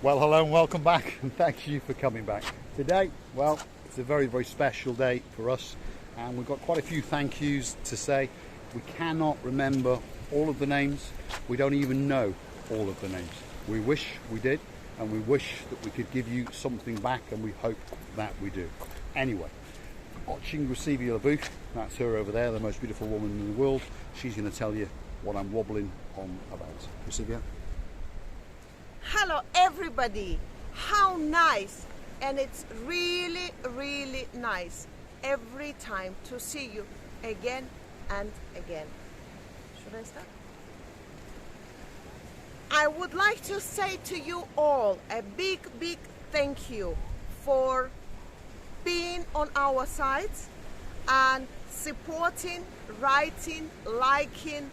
Well, hello and welcome back, and thank you for coming back. Today, well, it's a very, very special day for us, and we've got quite a few thank yous to say. We cannot remember all of the names. We don't even know all of the names. We wish we did, and we wish that we could give you something back, and we hope that we do. Anyway, watching Recivia Booth, that's her over there, the most beautiful woman in the world. She's going to tell you what I'm wobbling on about. Recivia? Hello everybody, how nice, and it's really, really nice every time to see you again and again. Should I start? I would like to say to you all a big, big thank you for being on our sides and supporting, writing, liking,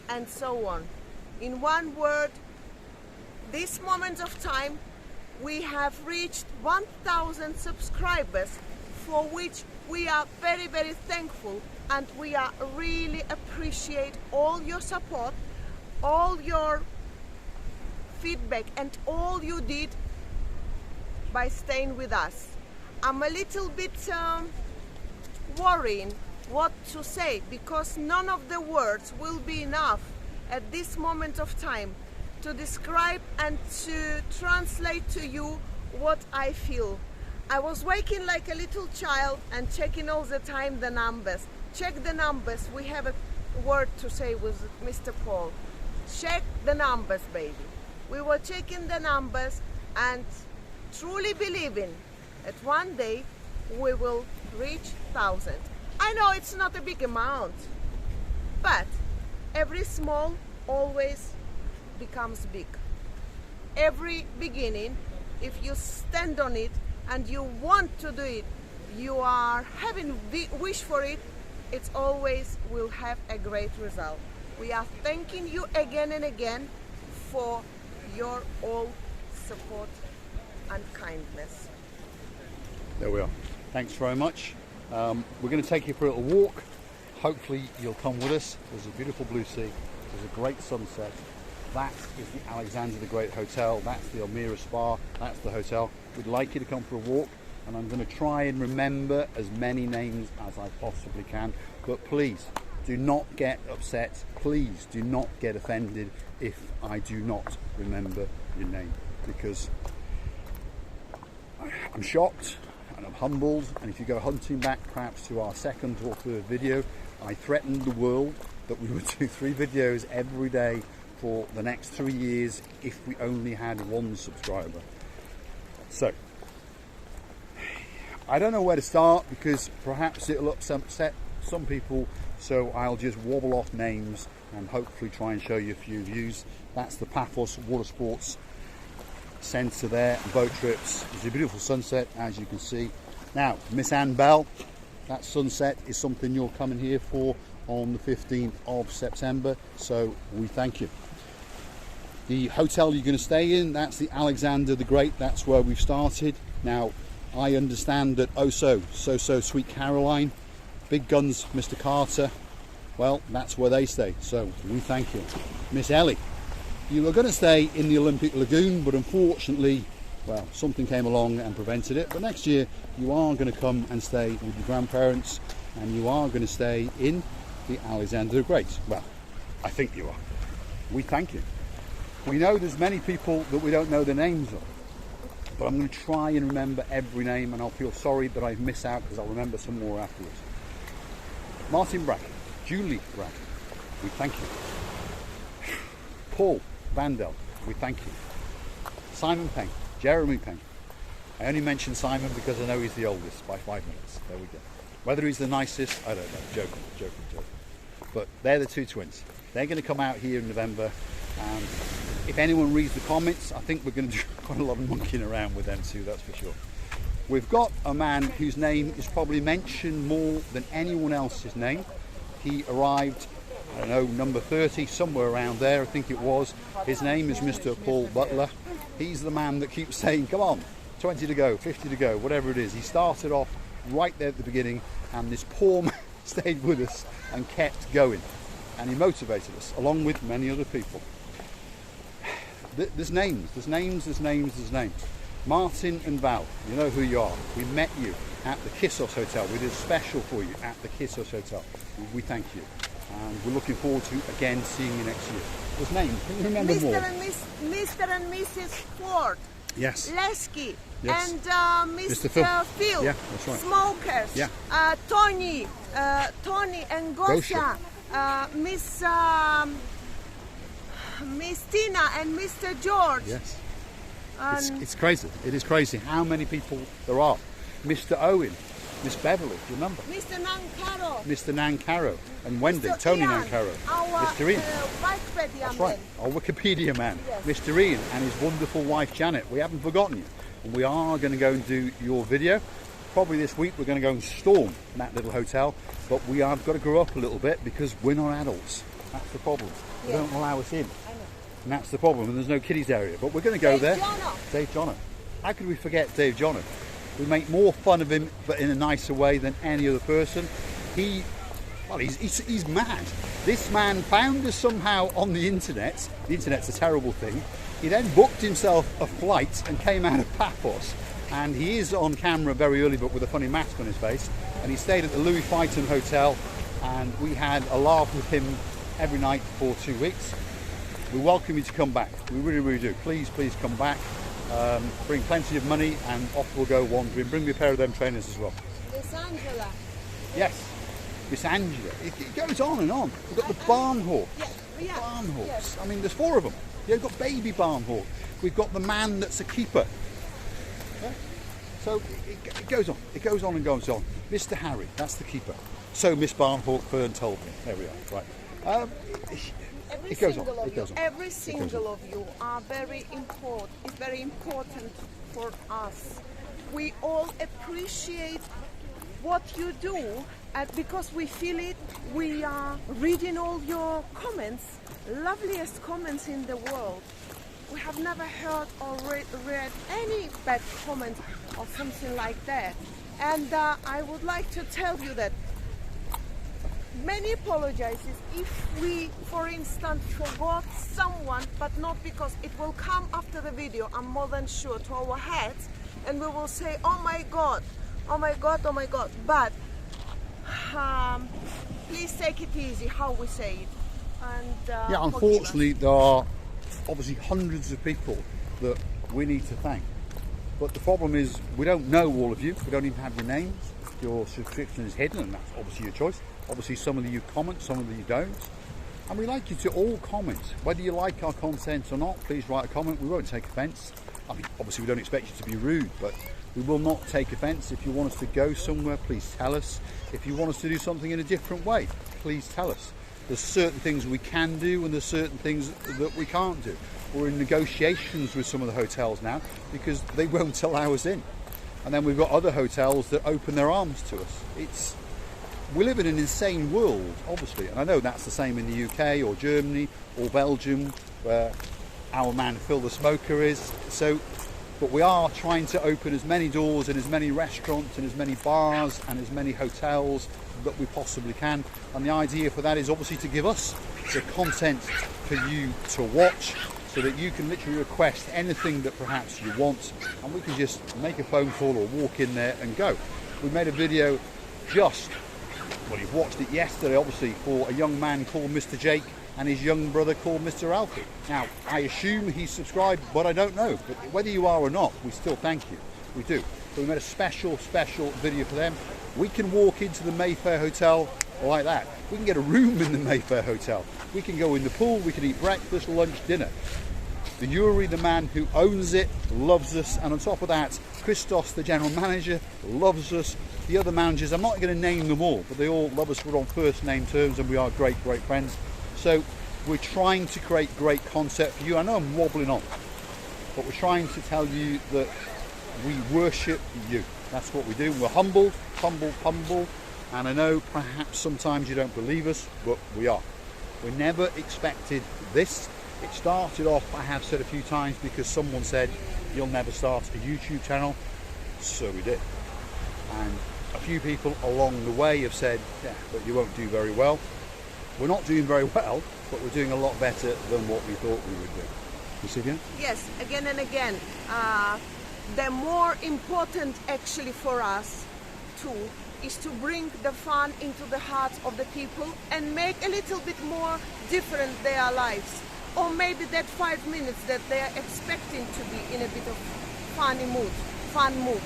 and so on. In one word, this moment of time, we have reached 1,000 subscribers, for which we are very, very thankful, and we are really appreciate all your support, all your feedback, and all you did by staying with us. I'm a little bit worrying what to say, because none of the words will be enough at this moment of time to describe and to translate to you what I feel. I was waking like a little child and checking all the time the numbers. Check the numbers. We have a word to say with Mr. Paul. Check the numbers, baby. We were checking the numbers and truly believing that one day we will reach 1,000. I know it's not a big amount, but every small always becomes big. Every beginning, if you stand on it and you want to do it, you are having wish for it, it always will have a great result. We are thanking you again and again for your all support and kindness. There we are. Thanks very much. We're going to take you for a little walk. Hopefully you'll come with us. There's a beautiful blue sea. There's a great sunset. That is the Alexander the Great Hotel. That's the Elmira Spa. That's the hotel. We'd like you to come for a walk, and I'm going to try and remember as many names as I possibly can. But please do not get upset. Please do not get offended if I do not remember your name, because I'm shocked and I'm humbled. And if you go hunting back perhaps to our second or third video, I threatened the world that we would do 3 videos every day for the next 3 years if we only had 1 subscriber. So I don't know where to start, because perhaps it'll upset some people, so I'll just wobble off names and hopefully try and show you a few views. That's the Paphos Water Sports Centre there, boat trips. It's a beautiful sunset, as you can see. Now, Miss Ann Bell, that sunset is something you're coming here for on the 15th of September, so we thank you. The hotel you're going to stay in, that's the Alexander the Great. That's where we've started. Now, I understand that so sweet Caroline, big guns Mr. Carter, well, that's where they stay, so we thank you. Miss Ellie, you were going to stay in the Olympic Lagoon, but unfortunately, well, something came along and prevented it. But next year you are going to come and stay with your grandparents, and you are going to stay in the Alexander the Great. Well, I think you are. We thank you. We know there's many people that we don't know the names of, but I'm going to try and remember every name, and I'll feel sorry that I miss out, because I'll remember some more afterwards. Martin Brack, Julie Brack, we thank you. Paul Vandel, we thank you. Simon Peng, Jeremy Peng. I only mention Simon because I know he's the oldest by 5 minutes. There we go. Whether he's the nicest, I don't know. Joking. But they're the 2 twins. They're going to come out here in November, and if anyone reads the comments, I think we're going to do quite a lot of monkeying around with them too, that's for sure. We've got a man whose name is probably mentioned more than anyone else's name. He arrived, I don't know, number 30, somewhere around there, I think it was. His name is Mr. Paul Butler. He's the man that keeps saying, come on, 20 to go, 50 to go, whatever it is. He started off right there at the beginning, and this poor man stayed with us and kept going. And he motivated us, along with many other people. There's names. Martin and Val, you know who you are. We met you at the Kissos Hotel. We did a special for you at the Kissos Hotel. We thank you. And we're looking forward to, again, seeing you next year. There's names. Can you remember more? Mr. and Mrs. Ford. Yes. Lesky. Yes. And Mr. Phil. Yeah, that's right. Smokers. Yeah. Tony and Gosia. Miss Tina and Mr. George. Yes. It's crazy. It is crazy how many people there are. Mr. Owen, Miss Beverly, do you remember? Mr. Nancaro. Mr. Nancaro and Wendy, Mr. Tony Ian, Nancaro. Mr. Ian. Wikipedia That's man. right, our Wikipedia man. Yes. Mr. Ian and his wonderful wife Janet. We haven't forgotten you. And we are going to go and do your video. Probably this week we're going to go and storm that little hotel. But we have got to grow up a little bit because we're not adults. That's the problem. They don't allow us in. I know. And that's the problem. And there's no kiddies area. But we're going to go there. Dave Jono. How could we forget Dave Jono? We make more fun of him, but in a nicer way than any other person. He's mad. This man found us somehow on the internet. The internet's a terrible thing. He then booked himself a flight and came out of Paphos. And he is on camera very early, but with a funny mask on his face. And he stayed at the Louis Vuitton Hotel, and we had a laugh with him every night for 2 weeks. We welcome you to come back. We really, really do. Please, please come back. Bring plenty of money and off we'll go wandering. Bring me a pair of them trainers as well. Miss Angela. Yes, Miss Angela. It goes on and on. We've got the barn hawk. Yeah. Barn hawks. Yes. I mean, there's 4 of them. Yeah, we've got baby barn hawk. We've got the man that's a keeper. Yeah? So it goes on. It goes on and goes on. Mr. Harry, that's the keeper. So Miss Barnhawk Fern told me. There we are. Right. It goes on. It goes on. Every single of you are very important. It's very important for us. We all appreciate what you do, and because we feel it, we are reading all your comments, loveliest comments in the world. We have never heard or read any bad comment or something like that. And I would like to tell you that many apologizes if we, for instance, forgot someone, but not because it will come after the video, I'm more than sure, to our heads, and we will say, oh my God, oh my God, oh my God. But please take it easy how we say it. And yeah, unfortunately, there are obviously hundreds of people that we need to thank. But the problem is we don't know all of you. We don't even have your names. Your subscription is hidden, and that's obviously your choice. Obviously, some of you comment, some of you don't. And we like you to all comment. Whether you like our content or not, please write a comment. We won't take offence. I mean, obviously, we don't expect you to be rude, but we will not take offence. If you want us to go somewhere, please tell us. If you want us to do something in a different way, please tell us. There's certain things we can do and there's certain things that we can't do. We're in negotiations with some of the hotels now because they won't allow us in. And then we've got other hotels that open their arms to us. We live in an insane world, obviously, and I know that's the same in the UK or Germany or Belgium, where our man Phil the Smoker is. But we are trying to open as many doors in as many restaurants and as many bars and as many hotels that we possibly can. And the idea for that is obviously to give us the content for you to watch, so that you can literally request anything that perhaps you want, and we can just make a phone call or walk in there and go. We made a video well, you've watched it yesterday, obviously, for a young man called Mr. Jake and his young brother called Mr. Alfie. Now, I assume he's subscribed, but I don't know. But whether you are or not, we still thank you. We do. So we made a special video for them. We can walk into the Mayfair Hotel like that. We can get a room in the Mayfair Hotel. We can go in the pool, we can eat breakfast, lunch, dinner. The Yuri, the man who owns it, loves us, and on top of that, Christos, the general manager, loves us. The other managers, I'm not going to name them all, but they all love us. We're on first name terms and we are great friends. So we're trying to create great concept for you. I know I'm wobbling on, but we're trying to tell you that we worship you. That's what we do. We're humble, and I know perhaps sometimes you don't believe us, but we are. We never expected this. It started off, I have said a few times, because someone said you'll never start a YouTube channel, so we did. And a few people along the way have said, yeah, but you won't do very well. We're not doing very well, but we're doing a lot better than what we thought we would do. You see again? Yes, again and again. The more important actually for us too is to bring the fun into the hearts of the people and make a little bit more different their lives. Or maybe that 5 minutes that they are expecting to be in a bit of fun mood.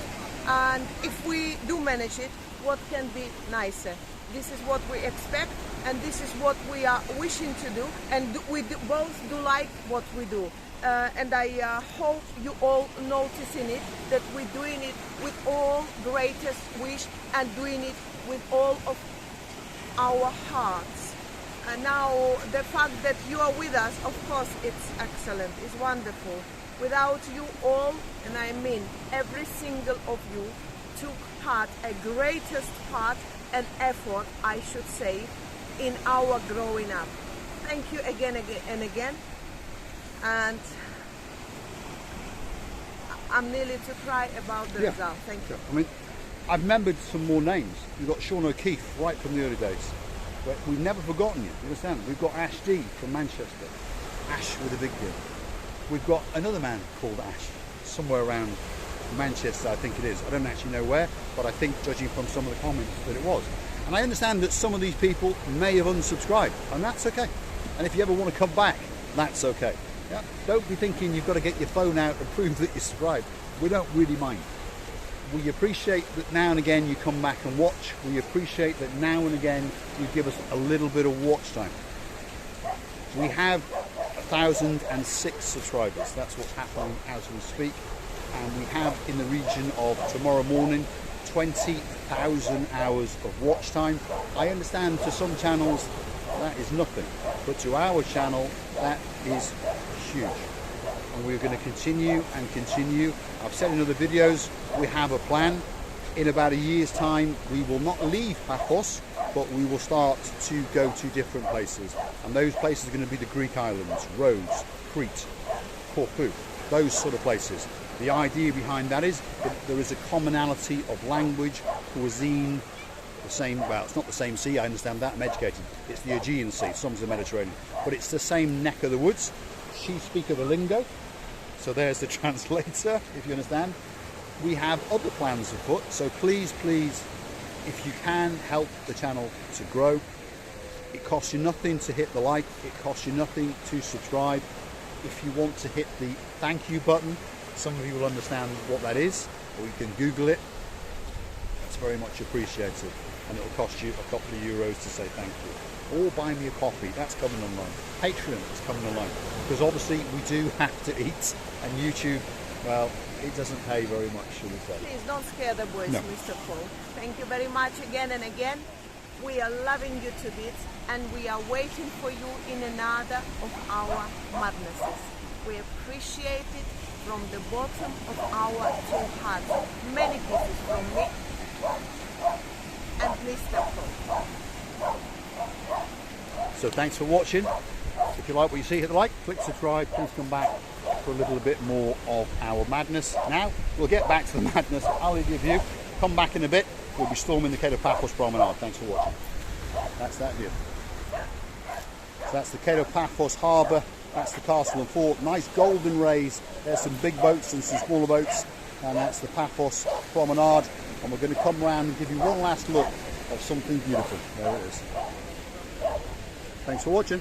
And if we do manage it, what can be nicer? This is what we expect, and this is what we are wishing to do, and both do like what we do. And I hope you all noticing it, that we're doing it with all greatest wish and doing it with all of our hearts. And now the fact that you are with us, of course, it's excellent, it's wonderful. Without you all, and I mean every single of you, took part, a greatest part and effort, I should say, in our growing up. Thank you again and again. And I'm nearly to cry about the result. Thank you. I mean, I've remembered some more names. We've got Sean O'Keefe right from the early days. But we've never forgotten you, you understand? We've got Ash D from Manchester. Ash with a big deal. We've got another man called Ash, somewhere around Manchester, I think it is. I don't actually know where, but I think, judging from some of the comments, that it was. And I understand that some of these people may have unsubscribed, and that's okay. And if you ever want to come back, that's okay. Yeah? Don't be thinking you've got to get your phone out and prove that you're subscribed. We don't really mind. We appreciate that now and again you come back and watch. We appreciate that now and again you give us a little bit of watch time. We have 1,006 subscribers. That's what's happening as we speak. And we have in the region of tomorrow morning 20,000 hours of watch time. I understand to some channels that is nothing, but to our channel that is huge. And we're going to continue and continue. I've said in other videos, we have a plan. In about a year's time, we will not leave Paphos, but we will start to go to different places. And those places are going to be the Greek islands, Rhodes, Crete, Corfu, those sort of places. The idea behind that is that there is a commonality of language, cuisine, the same, well, it's not the same sea, I understand that, I'm educated. It's the Aegean Sea, some's the Mediterranean. But it's the same neck of the woods. She speaks of a lingo, so there's the translator, if you understand. We have other plans afoot, so please, please, if you can, help the channel to grow. It costs you nothing to hit the like, it costs you nothing to subscribe. If you want to hit the thank you button, some of you will understand what that is, or you can Google it. It's very much appreciated, and it'll cost you a couple of euros to say thank you. Or buy me a coffee, that's coming online. Patreon is coming online, because obviously we do have to eat, and YouTube, well, it doesn't pay very much, shall we say. Please don't scare the boys, No. Mr. Paul. Thank you very much again and again. We are loving you to bits, and we are waiting for you in another of our madnesses. We appreciate it from the bottom of our two hearts. Many kisses from me and Mr. Paul. So thanks for watching. If you like what you see, hit the like, click subscribe, please come back for a little bit more of our madness. Now, we'll get back to the madness. I'll leave you with you. Come back in a bit. We'll be storming the Cape of Paphos promenade. Thanks for watching. That's that view. So that's the Cape of Paphos harbour. That's the castle and fort. Nice golden rays. There's some big boats and some smaller boats. And that's the Paphos promenade. And we're going to come round and give you one last look of something beautiful. There it is. Thanks for watching.